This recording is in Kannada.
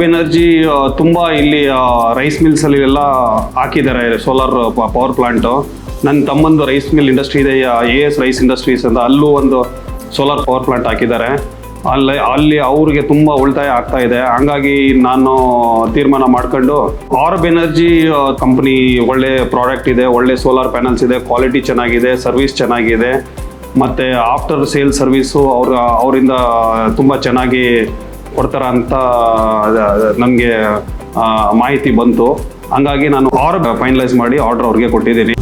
ಆರ್ಬ್ ಎನರ್ಜಿ ತುಂಬ ಇಲ್ಲಿ ರೈಸ್ ಮಿಲ್ಸಲ್ಲಿ ಎಲ್ಲ ಹಾಕಿದ್ದಾರೆ ಸೋಲಾರ್ ಪವರ್ ಪ್ಲಾಂಟು. ನನ್ನ ತಮ್ಮಂದು ರೈಸ್ ಮಿಲ್ ಇಂಡಸ್ಟ್ರಿ ಇದೆ, AS ರೈಸ್ ಇಂಡಸ್ಟ್ರೀಸ್ ಅಂತ, ಅಲ್ಲೂ ಒಂದು ಸೋಲಾರ್ ಪವರ್ ಪ್ಲಾಂಟ್ ಹಾಕಿದ್ದಾರೆ. ಅಲ್ಲಿ ಅವ್ರಿಗೆ ತುಂಬ ಉಳಿತಾಯ ಆಗ್ತಾ ಇದೆ. ಹಂಗಾಗಿ ನಾನು ತೀರ್ಮಾನ ಮಾಡ್ಕೊಂಡು ಆರ್ಬ್ ಎನರ್ಜಿ ಕಂಪ್ನಿ ಒಳ್ಳೆ ಪ್ರಾಡಕ್ಟ್ ಇದೆ, ಒಳ್ಳೆ ಸೋಲಾರ್ ಪ್ಯಾನಲ್ಸ್ ಇದೆ, ಕ್ವಾಲಿಟಿ ಚೆನ್ನಾಗಿದೆ, ಸರ್ವಿಸ್ ಚೆನ್ನಾಗಿದೆ, ಮತ್ತು ಆಫ್ಟರ್ ಸೇಲ್ ಸರ್ವಿಸು ಅವರಿಂದ ತುಂಬ ಚೆನ್ನಾಗಿ ಕೊಡ್ತಾರ ಅಂತ ನನಗೆ ಮಾಹಿತಿ ಬಂತು. ಹಂಗಾಗಿ ನಾನು ಆರ್ಡರ್ ಫೈನಲೈಸ್ ಮಾಡಿ ಆರ್ಡರ್ ಅವ್ರಿಗೆ ಕೊಟ್ಟಿದ್ದೀನಿ.